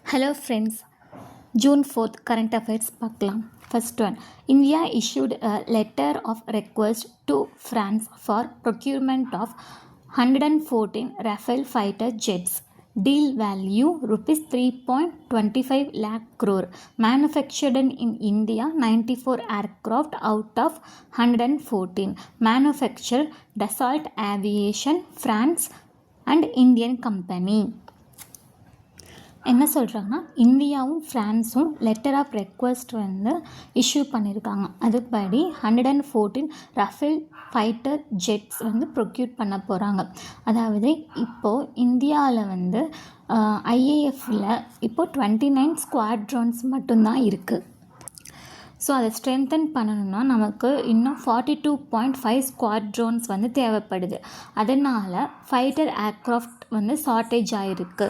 Hello friends, June 4th current affairs பார்க்கலாம். First one, India issued a letter of request to France for procurement of 114 Rafale fighter jets. Deal value rupees 3.25 lakh crore. Manufactured in India 94 aircraft out of 114. Manufactured Dassault Aviation, France and Indian company. என்ன சொல்கிறாங்கன்னா இந்தியாவும் ஃப்ரான்ஸும் letter of request வந்து issue பண்ணியிருக்காங்க. அதுபடி 114 Rafale fighter ஜெட்ஸ் வந்து procure பண்ண போகிறாங்க. அதாவது இப்போது இந்தியாவில் வந்து ஐஏஎஃப்பில் இப்போது 29 ஸ்குவாட்ரான்ஸ் மட்டும்தான் இருக்குது. ஸோ அதை ஸ்ட்ரென்தன் பண்ணணும்னா நமக்கு இன்னும் 42.5 ஸ்குவாட்ரான்ஸ் வந்து தேவைப்படுது. அதனால் ஃபைட்டர் ஏர்க்ராஃப்ட் வந்து ஷார்ட்டேஜ் ஆகிருக்கு.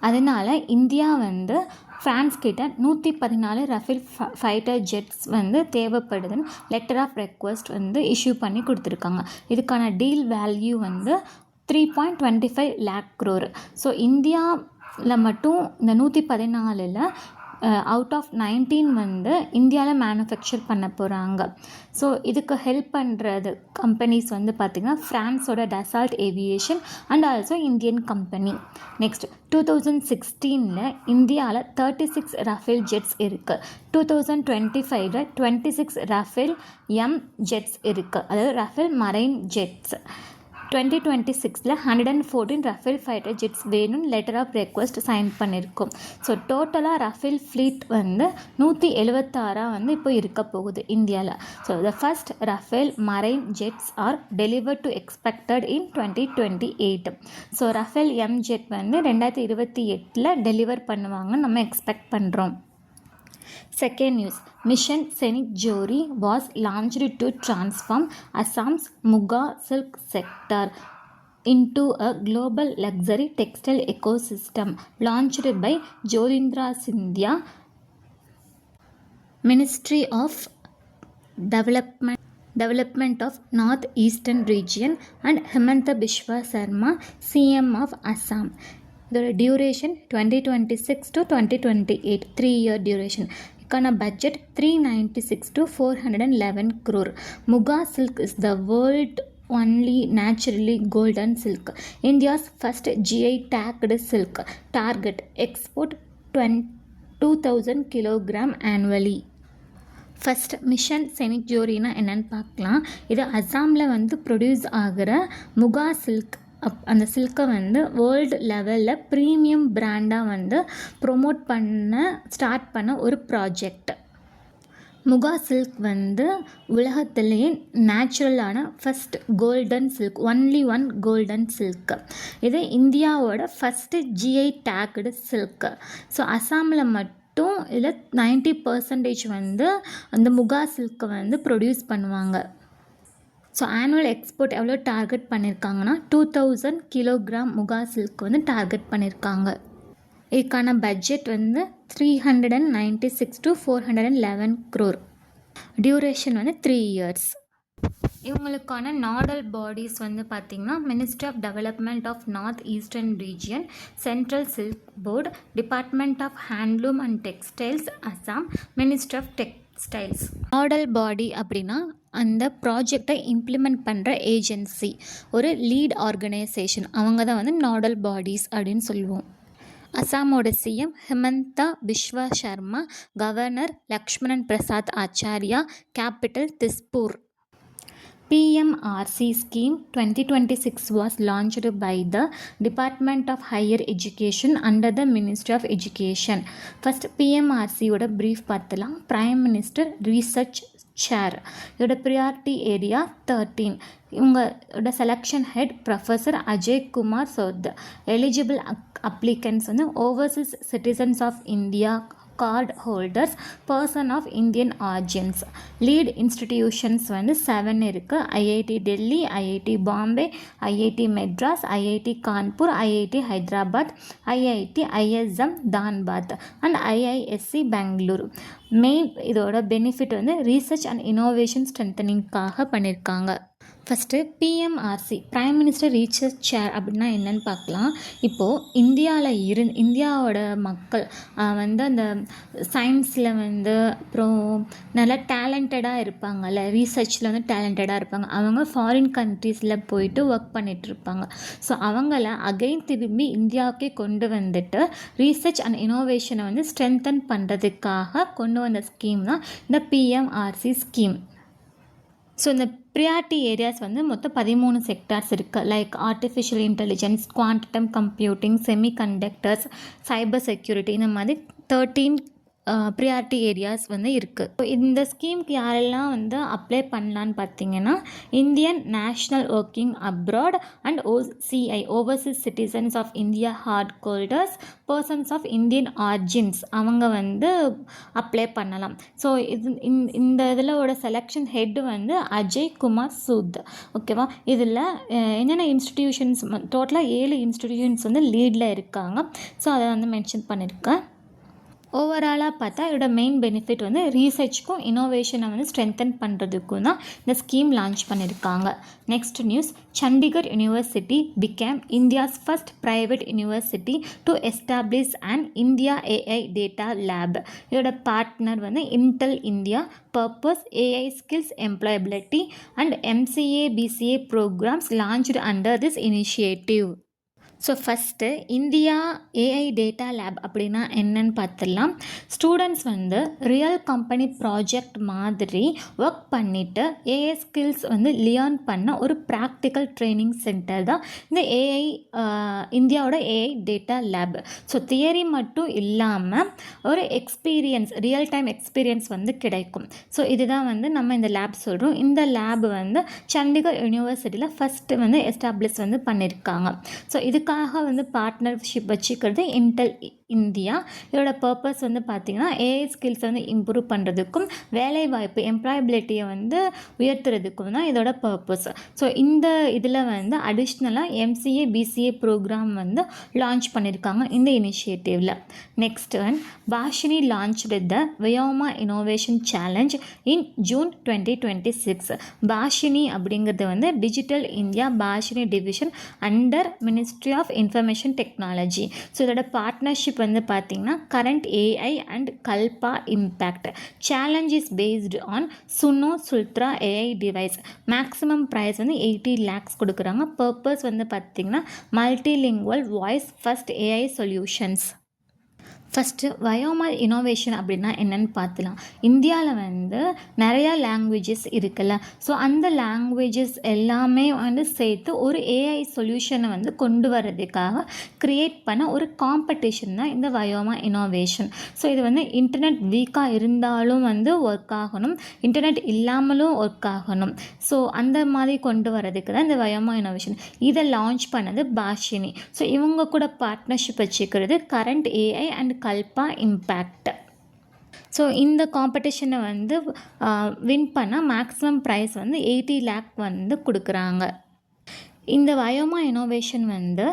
அதனால் இந்தியா வந்து ஃப்ரான்ஸ் கிட்ட 114 ரஃபேல் ஃபைட்டர் ஜெட்ஸ் வந்து தேவைப்படுதுன்னு லெட்டர் ஆஃப் ரெக்வஸ்ட் வந்து இஷ்யூ பண்ணி கொடுத்துருக்காங்க. இதுக்கான டீல் வேல்யூ வந்து 3.25 lakh crore. ஸோ இந்தியாவில் மட்டும் இந்த 114ல் அவுட் ஆஃப் 19 வந்து இந்தியாவில் மேனுஃபேக்சர் பண்ண போகிறாங்க. ஸோ இதுக்கு ஹெல்ப் பண்ணுறது கம்பெனிஸ் வந்து பார்த்திங்கன்னா ஃப்ரான்ஸோட Dassault aviation and also Indian company. Next 2016 இந்தியாவில் 36 ரஃபேல் ஜெட்ஸ் இருக்குது. 2025 26 ரஃபேல் எம் ஜெட்ஸ் இருக்குது, அதாவது Rafale marine jets. 2026 114 Rafale fighter jets வேணும்னு லெட்டர் ஆஃப் ரெக்வஸ்ட் சைன் பண்ணியிருக்கோம். ஸோ டோட்டலாக ரஃபேல் ஃப்ளீட் வந்து 176 வந்து இப்போ இருக்க போகுது இந்தியாவில். So the first Rafale marine jets are delivered to expected in 2028. So Rafale M jet வந்து 2028 டெலிவர் பண்ணுவாங்கன்னு நம்ம எக்ஸ்பெக்ட் பண்ணுறோம். Second news, Mission Scenic Jori was launched to transform Assam's Muga silk sector into a global luxury textile ecosystem. Launched by Jyotindra Scindia, Ministry of Development of North Eastern Region, and Himanta Biswa Sarma, CM of Assam. இதோட duration 2026 to 2028, 3-year duration. இதுக்கான budget 396 to 411 crore. Muga silk is the world only naturally golden silk. India's first GI tagged silk. Target export 2000 kilogram annually. First mission செனிக் ஜோரினா என்னென்னு பார்க்கலாம். இது அஸ்ஸாமில் வந்து produce ஆகிற முகா சில்க், அந்த சில்கை வந்து வேர்ல்டு லெவலில் ப்ரீமியம் பிராண்டாக வந்து ப்ரொமோட் ஸ்டார்ட் பண்ண ஒரு ப்ராஜெக்ட். முகா சில்க் வந்து உலகத்திலேயே நேச்சுரலான first golden silk, only one golden silk. இது இந்தியாவோட first GI tagged silk. So அஸ்ஸாமில் மட்டும் இதில் 90% வந்து அந்த முகா சில்கை வந்து ப்ரொடியூஸ் பண்ணுவாங்க. ஸோ ஆனுவல் எக்ஸ்போர்ட் எவ்வளோ டார்கெட் பண்ணியிருக்காங்கன்னா 2000 கிலோகிராம் முகா சில்க் வந்து டார்கெட் பண்ணியிருக்காங்க. இதுக்கான பட்ஜெட் வந்து 396 to 411 crore. டியூரேஷன் வந்து 3 years. இவங்களுக்கான நாடல் பாடிஸ் வந்து பார்த்திங்கன்னா ministry of development of north eastern region, central silk board, department of handloom and textiles Assam, ministry of textiles. Nodal body அப்படின்னா அந்த ப்ராஜெக்டை இம்ப்ளிமெண்ட் பண்ணுற ஏஜென்சி, ஒரு லீட் ஆர்கனைசேஷன், அவங்க தான் வந்து நாடல் பாடிஸ் அப்படின்னு சொல்லுவோம். அஸ்ஸாமோட CM Himanta Biswa Sarma, governor Lakshman Prasad Acharya, capital Dispur. PMRC scheme 2026 was launched by the Department of Higher Education under the Ministry of Education. First PMRC ஓட brief பார்த்தலாம். Prime Minister Research Chair. இதோட priority area 13. இவங்களோட selection head professor Ajay Kumar Sood. Eligible applicants வந்து overseas citizens of India, card holders, person of Indian origins. Lead institutions வந்து 7 இருக்குது. IIT Delhi, IIT Bombay, IIT Madras, IIT Kanpur, IIT Hyderabad, IIT ISM Dhanbad and IISc Bangalore. Main இதோட benefit வந்து research and innovation ஸ்ட்ரென்தனிங்காக பண்ணியிருக்காங்க. First PMRC prime minister research chair அப்படின்னா என்னென்னு பார்க்கலாம். இப்போது இந்தியாவோட மக்கள் வந்து அந்த சயின்ஸில் வந்து அப்புறம் நல்லா டேலண்டடாக இருப்பாங்கல்ல, ரீசர்ச்சில் வந்து டேலண்டடாக இருப்பாங்க. அவங்க ஃபாரின் கண்ட்ரீஸில் போயிட்டு ஒர்க் பண்ணிகிட்டு இருப்பாங்க. ஸோ அவங்கள அகைன் திரும்பி இந்தியாவுக்கே கொண்டு வந்துட்டு ரீசர்ச் அண்ட் இனோவேஷனை வந்து ஸ்ட்ரென்தன் பண்ணுறதுக்காக கொண்டு வந்த ஸ்கீம் தான் இந்த பிஎம்ஆர்சி ஸ்கீம். ஸோ இந்த ப்ரியாரிட்டி ஏரியாஸ் வந்து மொத்தம் 13 செக்டார்ஸ் இருக்குது. Like artificial intelligence, quantum computing, semiconductors, cyber security, இந்த மாதிரி 13 ப்ரியாரிட்டி ஏரியாஸ் வந்து இருக்குது. இந்த ஸ்கீமுக்கு யாரெல்லாம் வந்து அப்ளை பண்ணலான்னு பார்த்தீங்கன்னா, Indian national working abroad and OCI overseas citizens of India card holders, persons of Indian origins அவங்க வந்து அப்ளை பண்ணலாம். ஸோ இந்த இதிலோட செலெக்ஷன் ஹெட் வந்து அஜய் குமார் சூத். ஓகேவா? இதில் என்னென்ன இன்ஸ்டிடியூஷன்ஸ், டோட்டலாக 7 இன்ஸ்டிடியூஷன்ஸ் வந்து லீடில் இருக்காங்க. ஸோ அதை வந்து மென்ஷன் பண்ணியிருக்கேன். ஓவராலாக பார்த்தா இதோட மெயின் பெனிஃபிட் வந்து ரீசர்ச்சுக்கும் இனோவேஷனை வந்து ஸ்ட்ரென்தன் பண்ணுறதுக்கும் தான் இந்த ஸ்கீம் லான்ச் பண்ணியிருக்காங்க. Next news, Chandigarh university became India's first private university to establish and India AI data lab. இதோட பார்ட்னர் வந்து Intel India. Purpose AI skills employability and MCA BCA programs launched under this initiative. So first India AI data lab அப்படின்னா என்னன்னு பார்த்துடலாம். Students வந்து real company project மாதிரி work பண்ணிவிட்டு AI skills வந்து learn பண்ண ஒரு ப்ராக்டிக்கல் ட்ரைனிங் சென்டர் தான் இந்த இந்தியாவோட AI data lab. So theory மட்டும் இல்லாமல் ஒரு எக்ஸ்பீரியன்ஸ், ரியல் டைம் எக்ஸ்பீரியன்ஸ் வந்து கிடைக்கும். ஸோ இதுதான் வந்து நம்ம இந்த லேப் சொல்கிறோம். இந்த லேப் வந்து சண்டிகர் யூனிவர்சிட்டியில் ஃபஸ்ட்டு வந்து எஸ்டாப்ளிஷ் வந்து பண்ணியிருக்காங்க. ஸோ இதுக்காக வந்து பார்ட்னர்ஷிப் வச்சுக்கிறது இன்டெல் இந்தியா. இதோட பர்பஸ் வந்து பார்த்திங்கன்னா AI ஸ்கில்ஸை வந்து இம்ப்ரூவ் பண்ணுறதுக்கும் வேலைவாய்ப்பு எம்ப்ளாயபிலிட்டியை வந்து உயர்த்துறதுக்கும் தான் இதோட பர்பஸ். ஸோ இந்த இதில் வந்து அடிஷ்னலாக MCA BCA ப்ரோக்ராம் வந்து லான்ச் பண்ணியிருக்காங்க இந்த இனிஷியேட்டிவில். Next one, Bhashini launch with the Vyoma innovation challenge in June 2026. Bhashini அப்படிங்கிறது வந்து digital India Bhashini division under ministry of information technology. So இதோட பார்ட்னர்ஷிப் வந்து பார்த்திங்கன்னா current AI and Kalpa impact. Challenge is based on Suno Sutra AI device. Maximum prize வந்து 80 lakhs கொடுக்குறாங்க. Purpose வந்து பார்த்திங்கன்னா multilingual voice first AI solutions. First Vyoma innovation அப்படின்னா என்னென்னு பார்த்துலாம். இந்தியாவில் வந்து நிறையா லாங்குவேஜஸ் இருக்குல்ல. ஸோ அந்த லாங்குவேஜஸ் எல்லாமே வந்து சேர்த்து ஒரு AI சொல்யூஷனை வந்து கொண்டு வர்றதுக்காக க்ரியேட் பண்ண ஒரு காம்படிஷன் தான் இந்த வயோமா இனோவேஷன். ஸோ இது வந்து இன்டர்நெட் வீக்காக இருந்தாலும் வந்து ஒர்க் ஆகணும், இன்டர்நெட் இல்லாமலும் ஒர்க் ஆகணும். ஸோ அந்த மாதிரி கொண்டு வர்றதுக்கு தான் இந்த வயோமா இனோவேஷன். இதை லான்ச் பண்ணது பாஷினி. ஸோ இவங்க கூட பார்ட்னர்ஷிப் வச்சுக்கிறது current AI and Kalpa impact. So இந்த காம்படிஷனை வந்து வின் பண்ண மேக்ஸிமம் ப்ரைஸ் வந்து 80 lakh வந்து கொடுக்குறாங்க. இந்த வயோமா இனோவேஷன் வந்து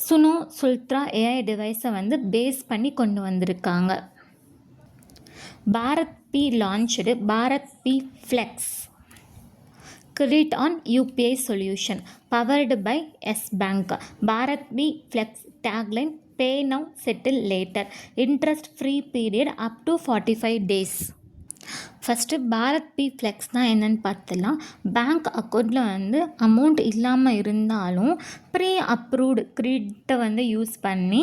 சுனோ சுல்த்ரா AI டிவைஸை வந்து பேஸ் பண்ணி கொண்டு வந்திருக்காங்க. BharatPe launched BharatPe flex credit on UPI solution powered by S Bank. Bharat B Flex tagline, pay now settle later, interest free period up to 45 days. First Bharat பி ஃப்ளெக்ஸ்னால் என்னென்னு பார்த்துலாம். பேங்க் அக்கௌண்ட்டில் வந்து அமௌண்ட் இல்லாமல் இருந்தாலும் ப்ரீ அப்ரூவ்டு கிரெடிட்டை வந்து use பண்ணி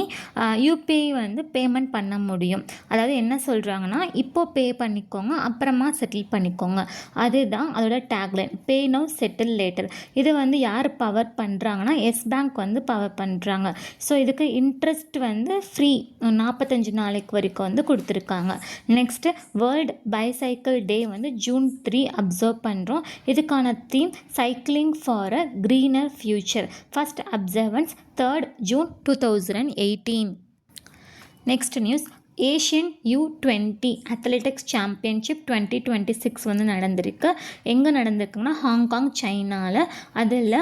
UPI வந்து பேமெண்ட் பண்ண முடியும். அதாவது என்ன சொல்கிறாங்கன்னா, இப்போது பே பண்ணிக்கோங்க, அப்புறமா செட்டில் பண்ணிக்கோங்க. அதுதான் அதோட டேக்லைன், பே நவ் செட்டில் லேட்டர். இது வந்து யார் பவர் பண்ணுறாங்கன்னா எஸ் பேங்க் வந்து பவர் பண்ணுறாங்க. ஸோ இதுக்கு இன்ட்ரெஸ்ட் வந்து ஃப்ரீ 45 நாளைக்கு வரைக்கும் வந்து கொடுத்துருக்காங்க. நெக்ஸ்ட்டு வேர்ல்டு பைசைக்கிள் டே வந்து ஜூன் 3 அப்சர்வ் பண்ணுறோம். இதுக்கான theme cycling for a greener future. First observance 3rd June 2018. Next news, Asian U20 athletics championship 2026 வந்து நடந்திருக்கு. எங்கே நடந்திருக்குன்னா ஹாங்காங், சைனாவில். அதில்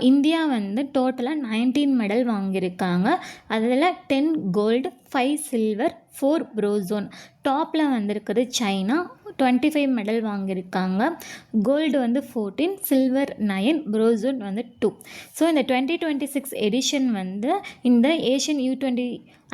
இந்தியா வந்து டோட்டலாக 19 மெடல் வாங்கியிருக்காங்க. அதில் 10 கோல்டு, 5 சில்வர், 4 ப்ரோசோன். டாப்பில் வந்திருக்குது சைனா, 25 மெடல் வாங்கியிருக்காங்க. கோல்டு வந்து 14, சில்வர் 9, ப்ரோன்ஸ் வந்து 2. ஸோ இந்த 2026 எடிஷன் வந்து இந்த ஏஷியன் U20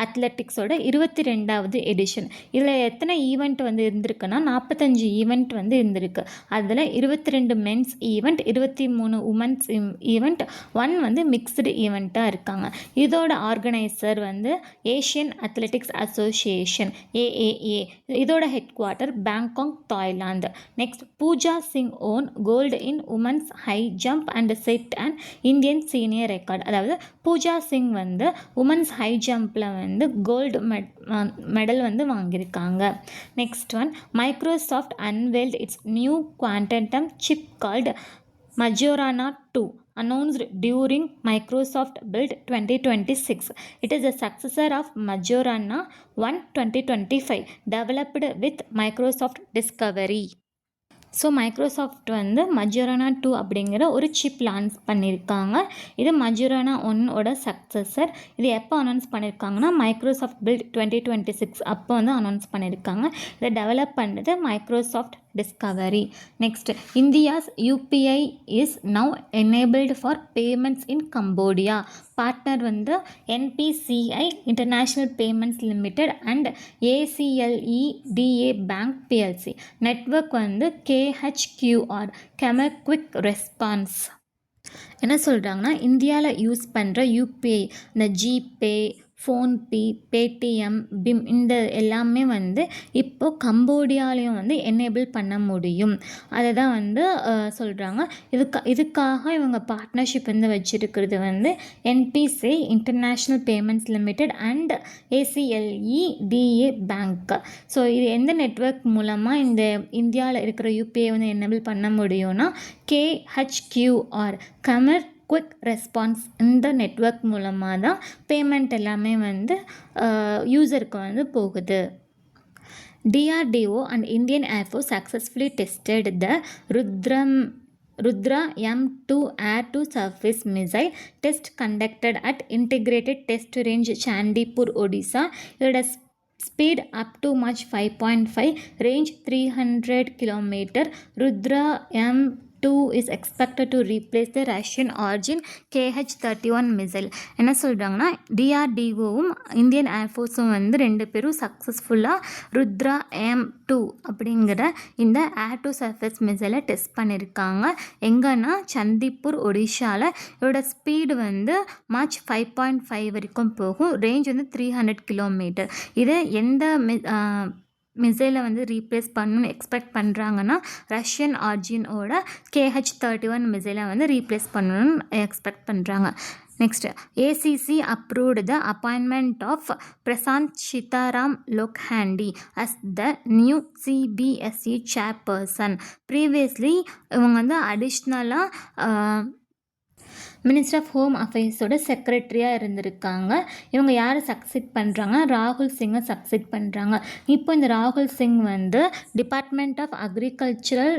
அத்லெட்டிக்ஸோட 22வது எடிஷன். இதில் எத்தனை ஈவெண்ட் வந்து இருந்திருக்குன்னா 45 ஈவெண்ட் வந்து இருந்திருக்கு. அதில் 22 மென்ஸ் ஈவெண்ட், 23 உமன்ஸ் ஈவெண்ட், 1 வந்து மிக்ஸ்டு ஈவெண்ட்டாக இருக்காங்க. இதோட ஆர்கனைசர் வந்து ஏஷியன் அத்லெட்டிக்ஸ் அசோசியேஷன் AAA. இதோட head quarter Bangkok, Thailand. Next Pooja Singh won gold in women's high jump and set and Indian senior record. அதாவது பூஜா சிங் வந்து உமன்ஸ் ஹை ஜம்பில் வந்து கோல்டு மெடல் வந்து வாங்கியிருக்காங்க. Next one, Microsoft unveiled its new quantum chip called Majorana 2 announced during Microsoft Build 2026. It is a successor of Majorana 1 2025 developed with Microsoft Discovery. So Microsoft வந்து மஜோரானா 2 அப்படிங்கிற ஒரு chip launch பண்ணியிருக்காங்க. இது மஜோரானா 1ஓட successor. இது எப்போ announce பண்ணியிருக்காங்கன்னா மைக்ரோசாஃப்ட் பில்ட் 2026 அப்போ வந்து அனௌன்ஸ் பண்ணியிருக்காங்க. இதை டெவலப் பண்ணது Microsoft Discovery. Next, India's UPI is now enabled for payments in Cambodia. Partner வந்து NPCI international payments limited and ACLEDA bank PLC. Network வந்து KHQR கெமர் குவிக் ரெஸ்பான்ஸ். என்ன சொல்கிறாங்கன்னா, இந்தியாவில் யூஸ் பண்ணுற UPI, இந்த ஜிபே, ஃபோன்பே, பேடிஎம், பிம், இந்த எல்லாமே வந்து இப்போது கம்போடியாலையும் வந்து எனேபிள் பண்ண முடியும். அதை தான் வந்து சொல்கிறாங்க. இதுக்காக இவங்க பார்ட்னர்ஷிப் வந்து வச்சுருக்கிறது வந்து NPCI international payments limited and ACLEDA bank. So இது எந்த நெட்வொர்க் மூலமாக இந்த இந்தியாவில் இருக்கிற UPI வந்து எனேபிள் பண்ண முடியும்னா KHQR கெமர் குவிக் ரெஸ்பான்ஸ். இந்த நெட்வொர்க் மூலமாக தான் பேமெண்ட் எல்லாமே வந்து யூசருக்கு வந்து போகுது. DRDO and Indian Air Force successfully tested the Rudra M2 air-to-surface missile test conducted at Integrated Test Range Chandipur, Odisha. இதோட speed up to Mach 5.5, range 300 km. Rudra M2 is expected to replace the Russian origin KH-31 missile. என்ன சொல்கிறாங்கன்னா, DRDOவும் Indian ஏர்ஃபோர்ஸும் வந்து ரெண்டு பேரும் சக்ஸஸ்ஃபுல்லாக Rudra M2 அப்படிங்கிற இந்த air to surface மிசைலை test பண்ணியிருக்காங்க. எங்கன்னா சந்திப்பூர், ஒடிஷாவில். இதோட ஸ்பீடு வந்து Mach 5.5 வரைக்கும் போகும். ரேஞ்ச் வந்து 300 km. இது எந்த மிசைலை வந்து ரீப்ளேஸ் பண்ணணும்னு எக்ஸ்பெக்ட் பண்ணுறாங்கன்னா ரஷ்யன் ஆர்ஜினோட KH-31 மிசைலை வந்து ரீப்ளேஸ் பண்ணணும்னு எக்ஸ்பெக்ட் பண்ணுறாங்க. Next, ACC approved the appointment of Prasant Sitaram Lokhandi as the new CBSE chairperson. Previously, இவங்க வந்து அடிஷ்னலாக மினிஸ்டர் ஆஃப் ஹோம் அஃபேர்ஸோட செக்ரட்டரியாக இருந்திருக்காங்க. இவங்க யாரை சக்சீட் பண்ணுறாங்க? ராகுல் சிங்கை சக்சீட் பண்ணுறாங்க. இப்போ இந்த ராகுல் சிங் வந்து டிபார்ட்மெண்ட் ஆஃப் அக்ரிகல்ச்சரல்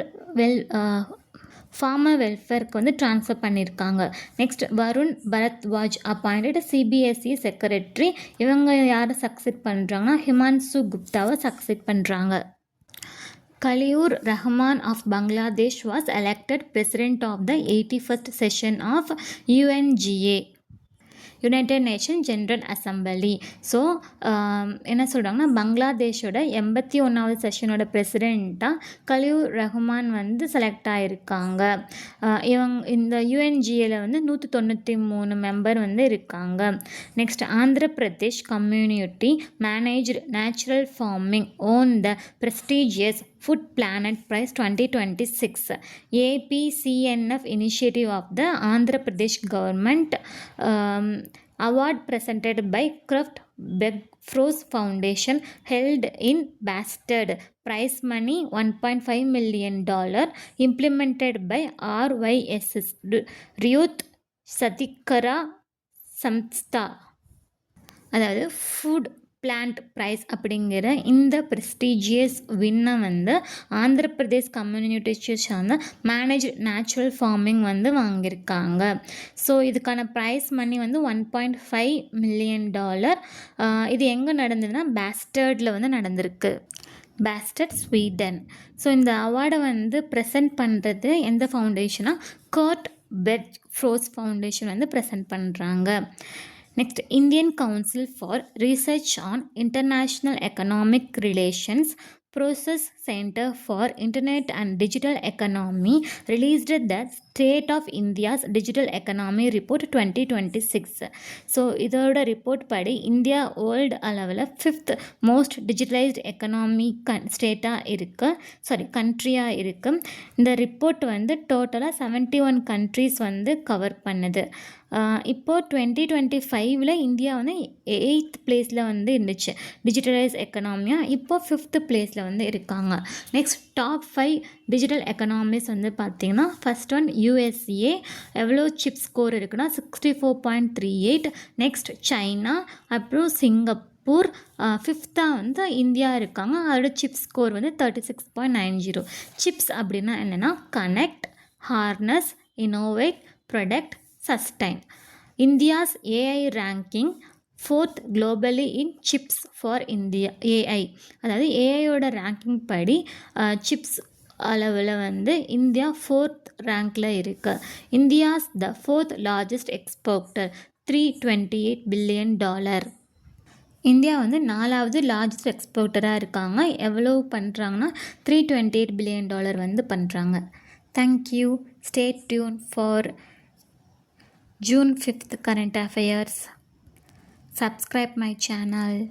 ஃபார்மர் வெல்ஃபேருக்கு வந்து ட்ரான்ஸ்ஃபர் பண்ணியிருக்காங்க. Next, Varun Bharadwaj appointed CBSE secretary. இவங்க யாரை சக்சீட் பண்ணுறாங்கன்னா ஹிமான்சு குப்தாவை சக்சீட் பண்ணுறாங்க. Khaliur Rahman of Bangladesh was elected president of the 81st session of UNGA, United nation general assembly. So என்ன சொல்கிறாங்கன்னா, பங்களாதேஷோட 81வது செஷனோட பிரசிடெண்ட்டாக கலியூர் ரஹ்மான் வந்து செலக்ட் ஆகியிருக்காங்க. இந்த UNGAவில் வந்து 193 மெம்பர் வந்து இருக்காங்க. Next, Andhra Pradesh community managed natural farming won the prestigious Food Planet Prize 2026 APCNF initiative of the Andhra Pradesh government. Award presented by Kraft Begfrost Foundation held in Bastard. Prize money $1.5 million. Implemented by RYSS Ryut Satikara Samstha. அதாவது food plant price அப்படிங்கிற இந்த prestigious வின்னை வந்து ஆந்திர பிரதேஷ் கம்யூனிட்டியை சார்ந்த manage natural farming வந்து வாங்கியிருக்காங்க. So இதுக்கான prize money வந்து $1.5 million. இது எங்கே நடந்ததுன்னா பாஸ்டர்டில் வந்து நடந்திருக்கு. Pasted Sweden. ஸோ இந்த அவார்டை வந்து ப்ரெசென்ட் பண்ணுறது எந்த ஃபவுண்டேஷனா, கர்ட் பெர்க் ஃப்ரோஸ் ஃபவுண்டேஷன் வந்து ப்ரெசென்ட் பண்ணுறாங்க. Next, Indian council for research on international economic relations Process Center for Internet and Digital Economy released the State of India's Digital Economy Report 2026. So இதோட report படி India world அளவில் 5th most digitalised economy கண்ட்ரியாக இருக்குது. இந்த report வந்து டோட்டலாக 71 countries வந்து cover பண்ணுது. இப்போது 2025 இந்தியா வந்து 8th பிளேஸில் வந்து இருந்துச்சு டிஜிட்டலைஸ் எக்கனாமியாக. இப்போது 5th பிளேஸில் வந்து இருக்காங்க. நெக்ஸ்ட், டாப் 5 டிஜிட்டல் எக்கனாமிஸ் வந்து பார்த்திங்கன்னா, ஃபர்ஸ்ட் ஒன் USA. எவ்வளோ சிப் ஸ்கோர் இருக்குன்னா 64.38. நெக்ஸ்ட் சைனா, அப்புறம் சிங்கப்பூர், 5th வந்து இந்தியா இருக்காங்க. அதோட சிப் ஸ்கோர் வந்து 36.90. சிப்ஸ் அப்படின்னா என்னென்னா connect, harness, innovate, product, sustain. India's AI ranking 4th globally in chips for India AI. அதாவது ஏஐயோட ரேங்கிங் படி சிப்ஸ் அளவில் வந்து இந்தியா 4th ரேங்கில் இருக்குது. இந்தியாஸ் த 4th largest exporter, $328 billion. India வந்து 4வது லார்ஜஸ்ட் எக்ஸ்போர்ட்டராக இருக்காங்க. எவ்வளோ பண்ணுறாங்கன்னா $328 billion வந்து பண்ணுறாங்க. Thank you. Stay tune for June 5th current affairs. Subscribe my channel.